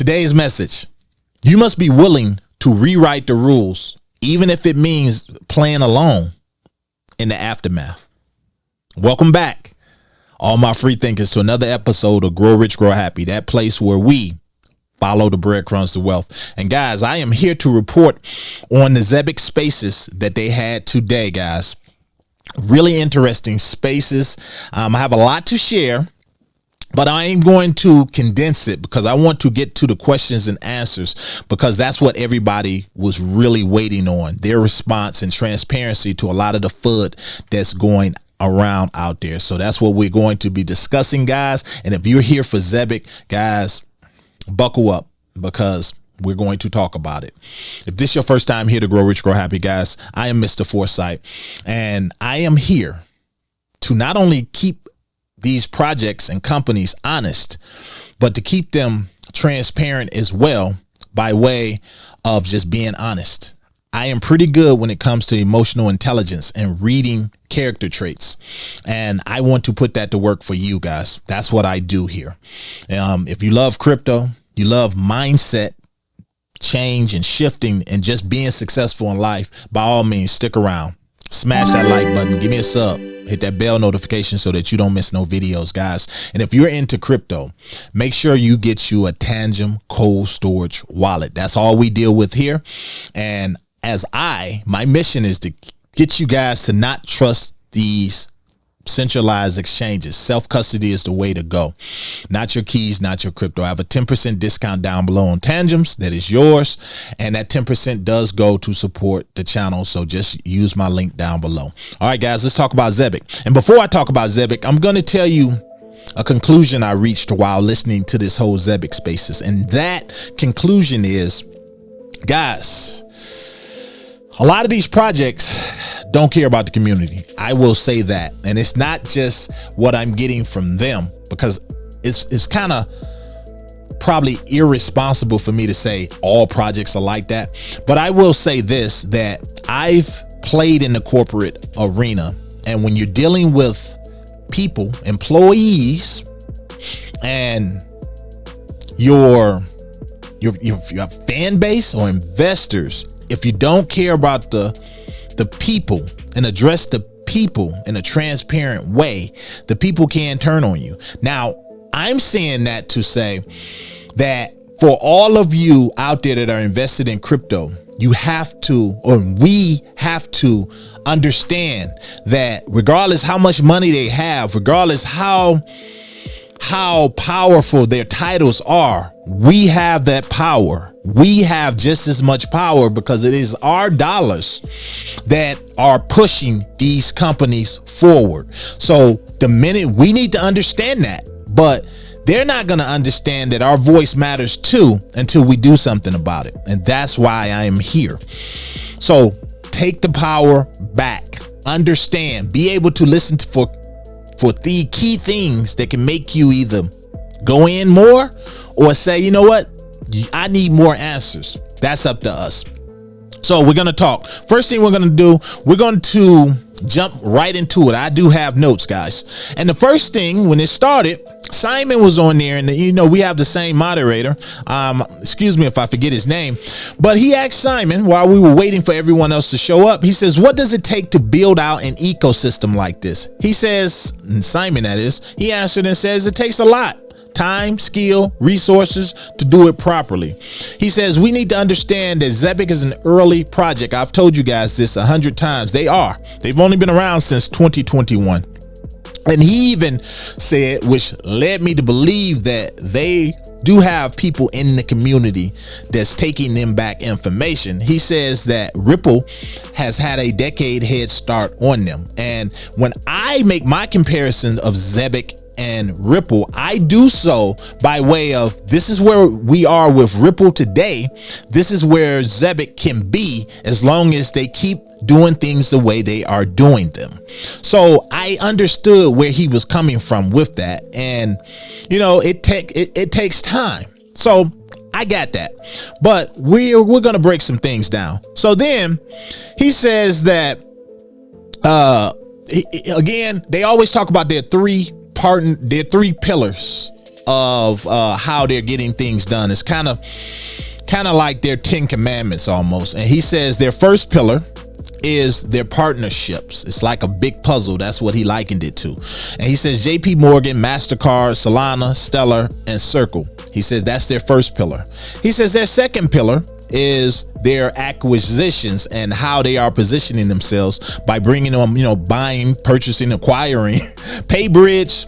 Today's message: you must be willing to rewrite the rules, even if it means playing alone in the aftermath. Welcome back, all my free thinkers, to another episode of Grow Rich, Grow Happy, that place where we follow the breadcrumbs to wealth. And guys, I am here to report on the Zebec spaces that they had today, guys. Really interesting spaces. I have a lot to share, but I am going to condense it because I want to get to the questions and answers, because that's what everybody was really waiting on, their response and transparency to a lot of the FUD that's going around out there. So that's what we're going to be discussing, guys. And if you're here for Zebec, guys, buckle up, because we're going to talk about it. If this is your first time here to Grow Rich, Grow Happy, guys, I am Mr. Foresight, and I am here to not only keep these projects and companies honest, but to keep them transparent as well, by way of just being honest. I am pretty good when it comes to emotional intelligence and reading character traits, and I want to put that to work for you guys. That's what I do here. If you love crypto, you love mindset change and shifting and just being successful in life, by all means, stick around. Smash that like button, give me a sub, hit that bell notification so that you don't miss no videos, guys. And if you're into crypto, make sure you get you a Tangem cold storage wallet. That's all we deal with here. And my mission is to get you guys to not trust these centralized exchanges. Self-custody is the way to go. Not your keys, not your crypto. I have a 10% discount down below on Tangems. That is yours. And that 10% does go to support the channel. So just use my link down below. All right, guys, let's talk about Zebec. And before I talk about Zebec, I'm going to tell you a conclusion I reached while listening to this whole Zebec spaces. And that conclusion is, guys, a lot of these projects don't care about the community. I will say that. And it's not just what I'm getting from them, because it's kind of probably irresponsible for me to say all projects are like that. But I will say this, that I've played in the corporate arena, and when you're dealing with people, employees, and your fan base or investors, if you don't care about the people and address the people in a transparent way, the people can turn on you. Now, I'm saying that to say that for all of you out there that are invested in crypto, you have to, or we have to understand that regardless how much money they have, regardless how powerful their titles are, we have that power. We have just as much power, because it is our dollars that are pushing these companies forward. So the minute we need to understand that, but they're not going to understand that our voice matters too until we do something about it. And that's why I am here. So take the power back, understand, be able to listen to for the key things that can make you either go in more or say, you know what, I need more answers. That's up to us. So we're going to talk. First thing we're going to do, we're going to jump right into it. I do have notes, guys. And the first thing, when it started, Simon was on there, and you know, we have the same moderator. Excuse me if I forget his name, but he asked Simon, while we were waiting for everyone else to show up, he says, what does it take to build out an ecosystem like this? He says, and Simon that is, he answered and says, it takes a lot. Time, skill, resources to do it properly. He says we need to understand that Zebec is an early project. I've told you guys this 100 times. They've only been around since 2021. And he even said, which led me to believe, that they do have people in the community that's taking them back information. He says that Ripple has had a decade head start on them. And when I make my comparison of Zebec and Ripple, I do so by way of, this is where we are with Ripple today. This is where Zebec can be, as long as they keep doing things the way they are doing them. So I understood where he was coming from with that. And, you know, it takes time. So I got that. But we're going to break some things down. So then he says that, again, they always talk about their three pillars of how they're getting things done. It's kind of like their 10 commandments almost. And he says their first pillar is their partnerships. It's like a big puzzle. That's what he likened it to. And he says JP Morgan, MasterCard, Solana, Stellar, and Circle. He says that's their first pillar. He says their second pillar is their acquisitions and how they are positioning themselves by bringing them, buying, purchasing, acquiring PayBridge,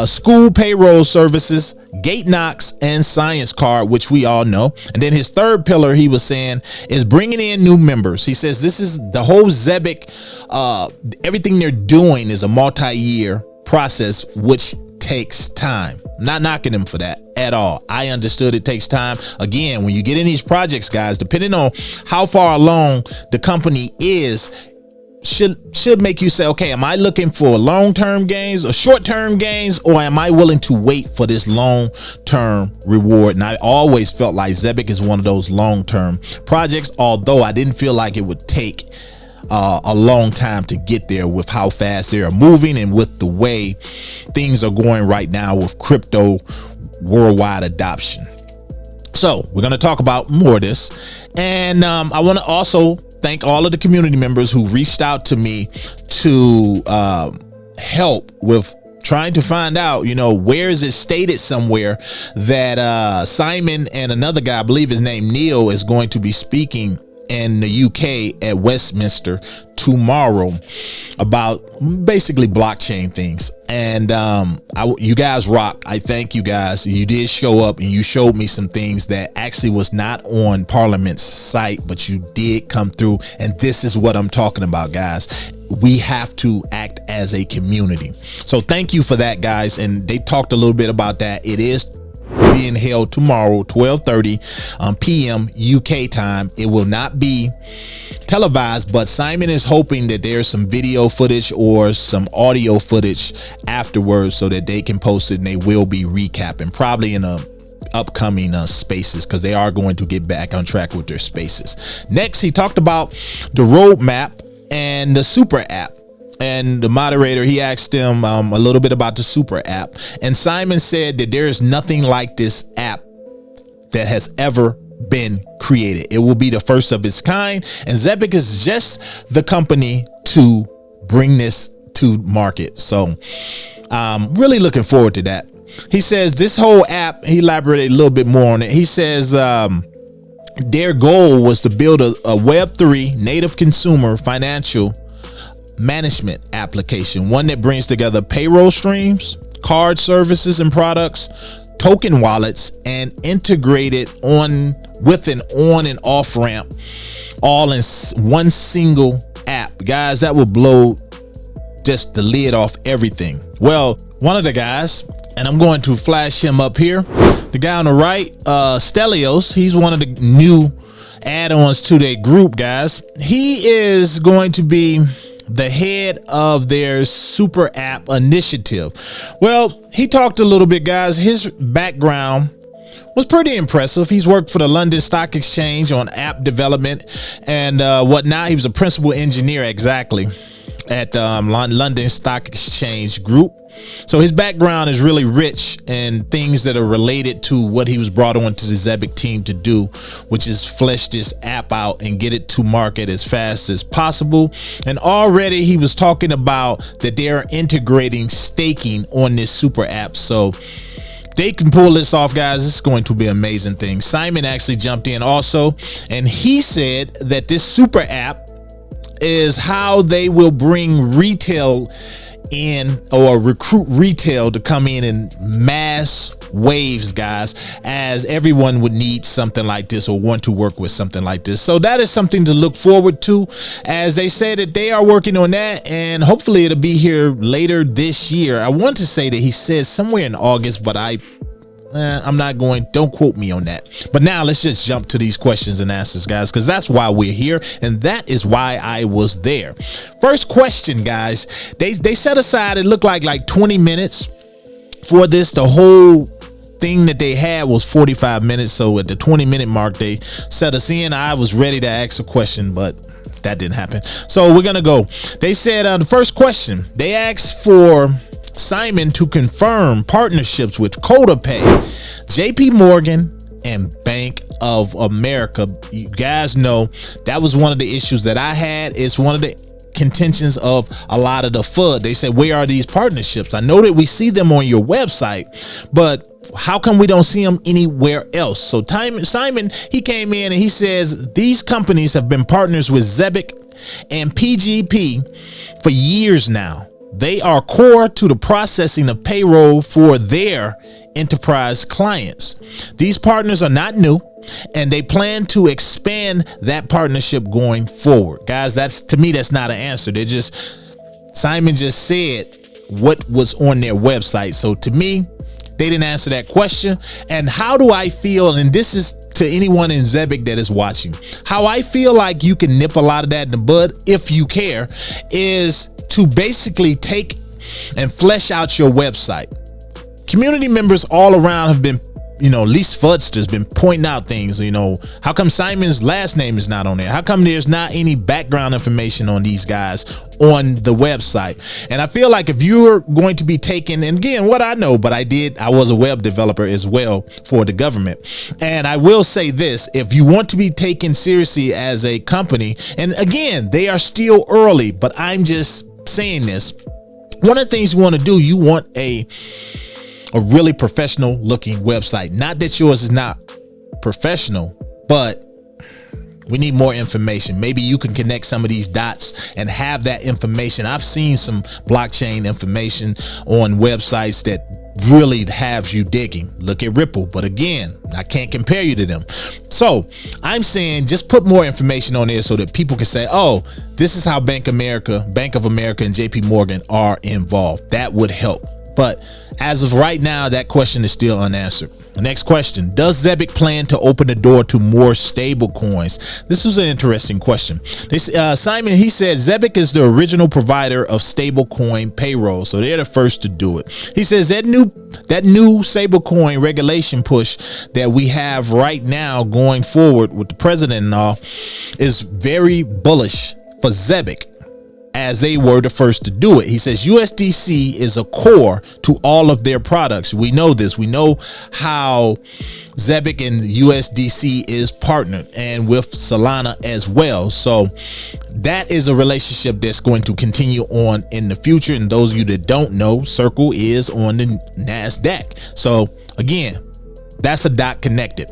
school payroll services, Gate Knox, and Science Card, which we all know. And then his third pillar, he was saying, is bringing in new members. He says this is the whole Zebec. Everything they're doing is a multi-year process, which takes time. I'm not knocking them for that at all. I understood it takes time. Again, when you get in these projects, guys, depending on how far along the company is, should make you say, okay, am I looking for long-term gains or short-term gains, or am I willing to wait for this long-term reward? And I always felt like Zebec is one of those long-term projects, although I didn't feel like it would take a long time to get there with how fast they are moving and with the way things are going right now with crypto worldwide adoption. So we're going to talk about more of this. And I want to also thank all of the community members who reached out to me to help with trying to find out, where is it stated somewhere that Simon and another guy, I believe his name Neil, is going to be speaking in the UK at Westminster tomorrow about basically blockchain things. And you guys rock. I thank you guys. You did show up and you showed me some things that actually was not on Parliament's site, but you did come through. And this is what I'm talking about, guys. We have to act as a community. So thank you for that, guys. And they talked a little bit about that. It is being held tomorrow, 12:30 p.m. UK time. It will not be televised, but Simon is hoping that there's some video footage or some audio footage afterwards so that they can post it, and they will be recapping probably in a upcoming spaces, because they are going to get back on track with their spaces. Next, he talked about the roadmap and the super app. And the moderator, he asked him a little bit about the super app. And Simon said that there is nothing like this app that has ever been created. It will be the first of its kind. And Zebec is just the company to bring this to market. So really looking forward to that. He says this whole app, he elaborated a little bit more on it. He says their goal was to build a Web3 native consumer financial management application, one that brings together payroll streams, card services and products, token wallets, and integrated with an on and off ramp, all in one single app. Guys, that will blow just the lid off everything. Well, one of the guys, and I'm going to flash him up here, the guy on the right, Stellios, he's one of the new add-ons to their group, guys. He is going to be the head of their super app initiative. Well, he talked a little bit, guys. His background was pretty impressive. He's worked for the London Stock Exchange on app development and whatnot. He was a principal engineer exactly at London Stock Exchange Group. So his background is really rich in things that are related to what he was brought on to the Zebec team to do, which is flesh this app out and get it to market as fast as possible. And already he was talking about that they're integrating staking on this super app. So they can pull this off, guys. It's going to be an amazing thing. Simon actually jumped in also, and he said that this super app is how they will bring retail in, or recruit retail to come in mass waves, guys, as everyone would need something like this or want to work with something like this. So that is something to look forward to, as they say that they are working on that, and hopefully it'll be here later this year. I want to say that he says somewhere in August, but I'm not going, don't quote me on that. But now let's just jump to these questions and answers, guys, because that's why we're here, and that is why I was there. First question, guys, they set aside, it looked like 20 minutes for this. The whole thing that they had was 45 minutes. So at the 20-minute mark, they set us in. I was ready to ask a question, but that didn't happen. So we're going to go. They said the first question, they asked for Simon to confirm partnerships with CodaPay, JP Morgan, and Bank of America. You guys know that was one of the issues that I had. It's one of the contentions of a lot of the FUD. They said, where are these partnerships? I know that we see them on your website, but how come we don't see them anywhere else? So Simon, he came in and he says these companies have been partners with Zebec and PGP for years now. They are core to the processing of payroll for their enterprise clients. These partners are not new, and they plan to expand that partnership going forward. Guys, to me, that's not an answer. Simon just said what was on their website. So to me, they didn't answer that question. And how do I feel? And this is to anyone in Zebec that is watching. How I feel like you can nip a lot of that in the bud, if you care, is to basically take and flesh out your website. Community members all around have been, least Fudster's been pointing out things. How come Simon's last name is not on there? How come there's not any background information on these guys on the website? And I feel like if you're going to be taking, and again, what I know, but I was a web developer as well for the government. And I will say this, if you want to be taken seriously as a company, and again, they are still early, but I'm just saying this, one of the things you want to do, you want a really professional looking website. Not that yours is not professional, but we need more information. Maybe you can connect some of these dots and have that information. I've seen some blockchain information on websites that really have you digging. Look at Ripple, but again, I can't compare you to them. So I'm saying just put more information on there so that people can say, oh, this is how Bank of America, and JP Morgan are involved. That would help. But as of right now, that question is still unanswered. The next question, does Zebec plan to open the door to more stable coins? This was an interesting question. Simon, he said Zebec is the original provider of stable coin payroll. So they're the first to do it. He says that new stable coin regulation push that we have right now going forward with the president and all is very bullish for Zebec, as they were the first to do it. He says USDC is a core to all of their products. We know this. We know how Zebec and USDC is partnered, and with Solana as well. So that is a relationship that's going to continue on in the future. And those of you that don't know, Circle is on the NASDAQ. So again, that's a dot connected.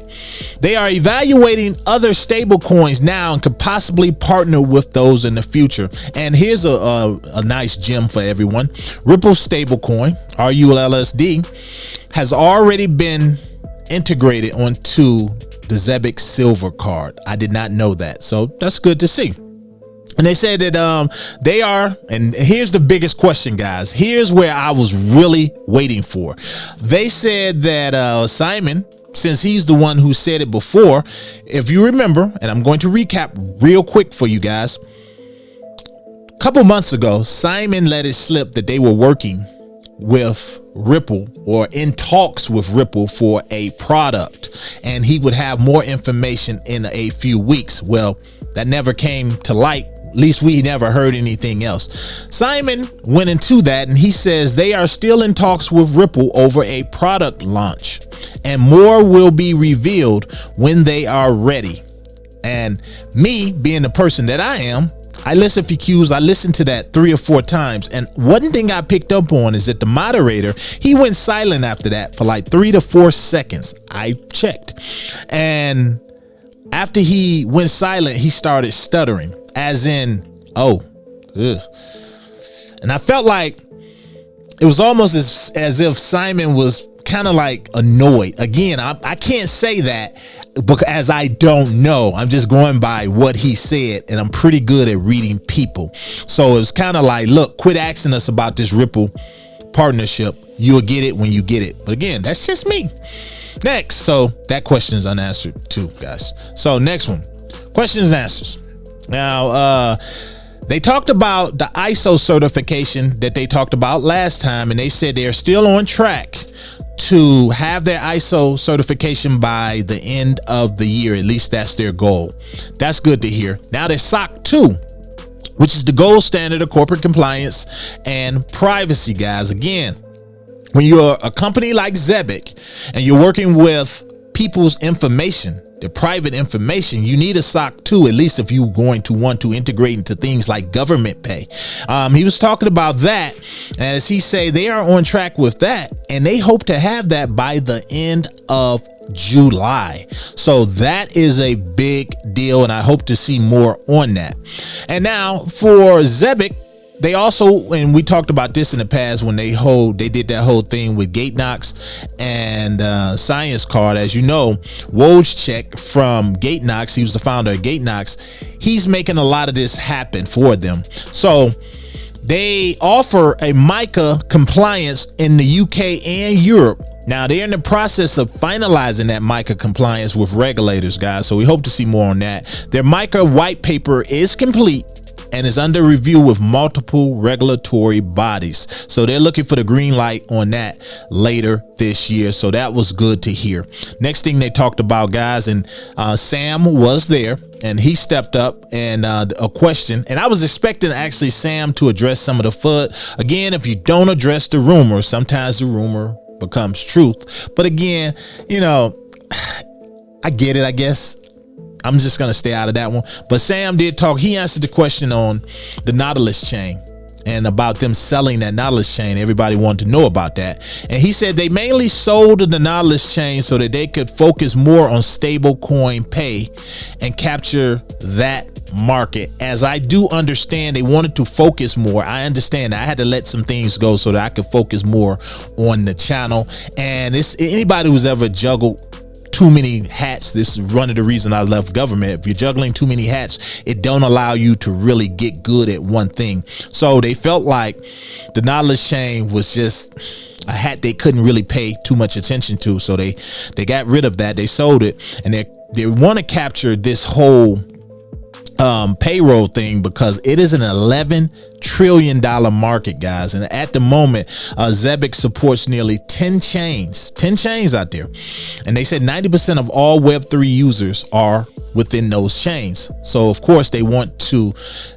They are evaluating other stable coins now and could possibly partner with those in the future. And here's a nice gem for everyone. Ripple stablecoin, RULSD, has already been integrated onto the Zebec Silver card. I did not know that. So that's good to see. And they said that they are, and here's the biggest question, guys. Here's where I was really waiting for. They said that Simon, since he's the one who said it before, if you remember, and I'm going to recap real quick for you guys. A couple months ago, Simon let it slip that they were working with Ripple or in talks with Ripple for a product, and he would have more information in a few weeks. Well, that never came to light. At least we never heard anything else. Simon went into that and he says they are still in talks with Ripple over a product launch, and more will be revealed when they are ready. And me being the person that I am, I listen for cues. I listened to that 3 or 4 times. And one thing I picked up on is that the moderator, he went silent after that for like 3 to 4 seconds. I checked. And after he went silent, he started stuttering, as in, oh, ugh. And I felt like it was almost as if Simon was kind of like annoyed. Again, I can't say that because I don't know. I'm just going by what he said, and I'm pretty good at reading people. So it was kind of like, look, quit asking us about this Ripple partnership. You'll get it when you get it. But again, that's just me. Next, so that question is unanswered too, guys. So next one, questions and answers. Now, they talked about the ISO certification that they talked about last time, and they said they're still on track to have their ISO certification by the end of the year. At least that's their goal. That's good to hear. Now there's SOC 2. which is the gold standard of corporate compliance and privacy, guys. Again, when you're a company like Zebec and you're working with people's information, their private information, you need a SOC 2, at least if you're going to want to integrate into things like government pay. He was talking about that, and as he say, they are on track with that, and they hope to have that by the end of July. So that is a big deal, and I hope to see more on that. And now for Zebec, they also, and we talked about this in the past when they did that whole thing with GateKnox and Science Card. As you know, Wojciech from GateKnox, he was the founder of GateKnox. He's making a lot of this happen for them. So they offer a MiCA compliance in the UK and Europe. Now they're in the process of finalizing that MiCA compliance with regulators, guys. So we hope to see more on that. Their MiCA white paper is complete and is under review with multiple regulatory bodies. So they're looking for the green light on that later this year. So that was good to hear. Next thing they talked about, guys, and Sam was there and he stepped up and a question. And I was expecting actually Sam to address some of the FUD. Again, if you don't address the rumor, sometimes the rumor becomes truth. But again, you know, I get it, I guess. I'm just going to stay out of that one. But Sam did talk. He answered the question on the Nautilus chain and about them selling that Nautilus chain. Everybody wanted to know about that. And he said they mainly sold the Nautilus chain so that they could focus more on stable coin pay and capture that market. As I do understand, they wanted to focus more. I understand I had to let some things go so that I could focus more on the channel. And it's anybody who's ever juggled too many hats, this is one of the reasons I left government. If you're juggling too many hats, it don't allow you to really get good at one thing. So they felt like the Nautilus chain was just a hat they couldn't really pay too much attention to. So they got rid of that. They sold it, and they want to capture this whole payroll thing because it is an $11 trillion market, guys. And at the moment, Zebec supports nearly 10 chains out there. And they said 90% of all Web3 users are within those chains. So of course they want to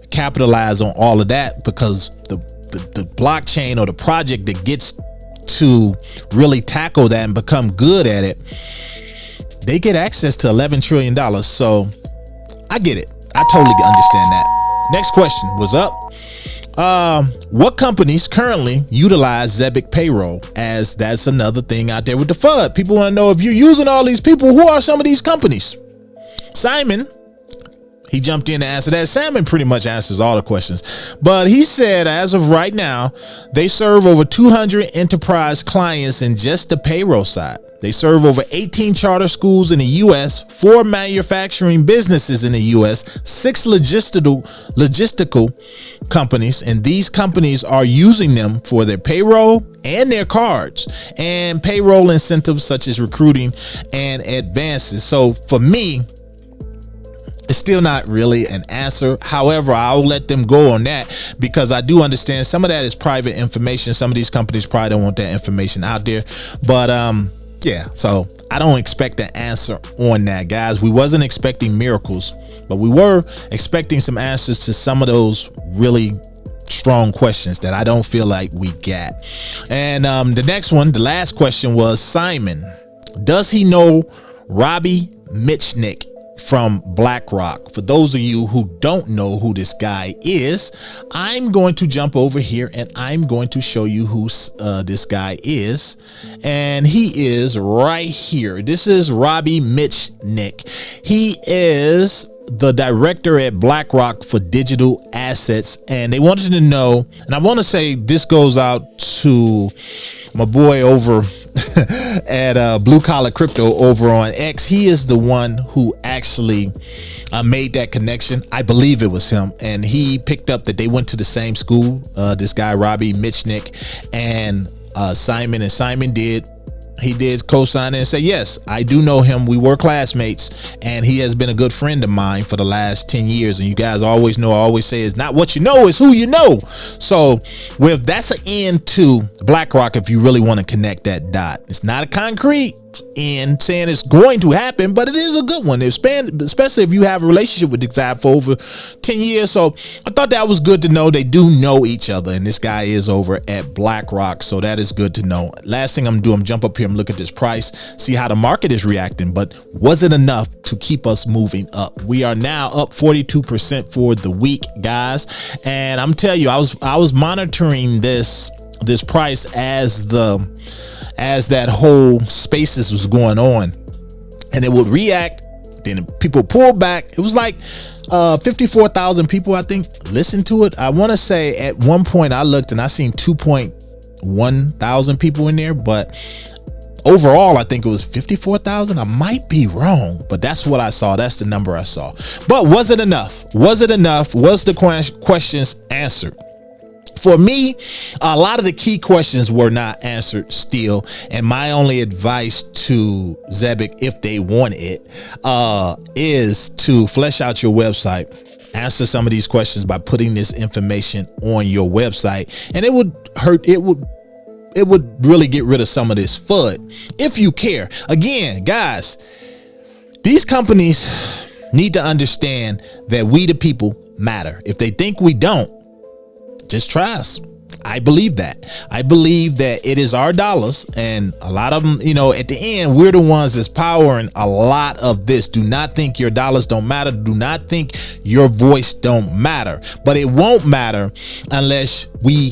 capitalize on all of that because the blockchain or the project that gets to really tackle that and become good at it, they get access to $11 trillion. So I get it. I totally understand that. Next question was up. What companies currently utilize Zebec Payroll? As that's another thing out there with the FUD. People want to know if you're using all these people, who are some of these companies? Simon, he jumped in to answer that. Simon pretty much answers all the questions, but he said as of right now, they serve over 200 enterprise clients in just the payroll side. They serve over 18 charter schools in the U.S., 4 manufacturing businesses in the U.S., 6 logistical companies, and these companies are using them for their payroll and their cards and payroll incentives such as recruiting and advances. So for me, it's still not really an answer. However, I'll let them go on that because I do understand some of that is private information. Some of these companies probably don't want that information out there. But yeah, so I don't expect an answer on that, guys. We wasn't expecting miracles, but we were expecting some answers to some of those really strong questions that I don't feel like we got. And the next one, the last question was Simon, does he know Robbie Mitchnick from BlackRock? For those of you who don't know who this guy is, I'm going to jump over here and I'm going to show you who this guy is. And he is right here. This is Robbie Mitchnick. He is the director at BlackRock for digital assets. And they wanted to know, and I want to say this goes out to my boy over at Blue Collar Crypto over on X. He is the one who actually made that connection. I believe it was him, and he picked up that they went to the same school, this guy Robbie Mitchnick and Simon, and Simon did co-sign and say, yes, I do know him. We were classmates, and he has been a good friend of mine for the last 10 years. And you guys always know, I always say, it's not what you know, it's who you know. So that's an end to BlackRock if you really want to connect that dot. It's not a concrete, in saying it's going to happen, but it is a good one, especially if you have a relationship with this guy for over 10 years. So I thought that was good to know. They do know each other, and this guy is over at BlackRock, so that is good to know. Last thing I'm gonna do, I'm jump up here and look at this price, see how the market is reacting. But was it enough to keep us moving up? We are now up 42% for the week, guys, and I'm telling you, I was monitoring this price as that whole spaces was going on, and it would react, then people pull back. It was like 54,000 people, I think, listened to it. I want to say at one point I looked and I seen 2.1 thousand people in there, but overall I think it was 54,000. I might be wrong, but that's what I saw. That's the number I saw. But was it enough? Was it enough? Was the questions answered? For me, a lot of the key questions were not answered still. And my only advice to Zebec, if they want it, is to flesh out your website, answer some of these questions by putting this information on your website. And it would really get rid of some of this FUD if you care. Again, guys, these companies need to understand that we the people matter. If they think we don't, just try us. I believe that. I believe that it is our dollars, and a lot of them, at the end, we're the ones that's powering a lot of this. Do not think your dollars don't matter. Do not think your voice don't matter. But it won't matter unless we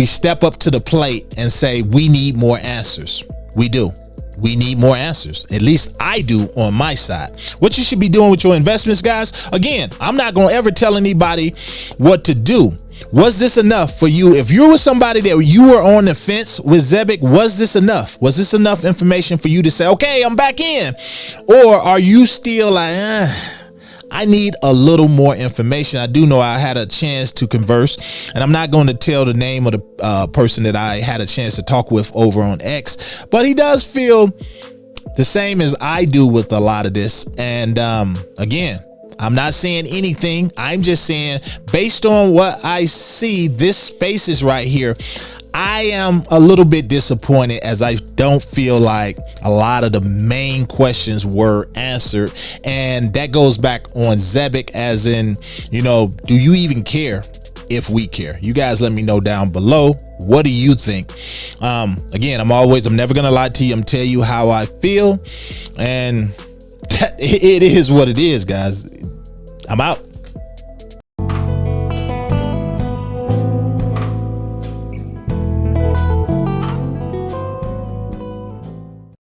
step up to the plate and say we need more answers. We do. We need more answers. At least I do on my side. What you should be doing with your investments, guys. Again, I'm not going to ever tell anybody what to do. Was this enough for you? If you were somebody that you were on the fence with Zebec, was this enough? Was this enough information for you to say, okay, I'm back in? Or are you still like, I need a little more information? I do know I had a chance to converse, and I'm not going to tell the name of the person that I had a chance to talk with over on X, but he does feel the same as I do with a lot of this. And again, I'm not saying anything. I'm just saying, based on what I see, this space is right here. I am a little bit disappointed, as I don't feel like a lot of the main questions were answered. And that goes back on Zebec, as in, do you even care if we care? You guys let me know down below. What do you think? Again, I'm never going to lie to you. I'm tell you how I feel. And it is what it is, guys. I'm out.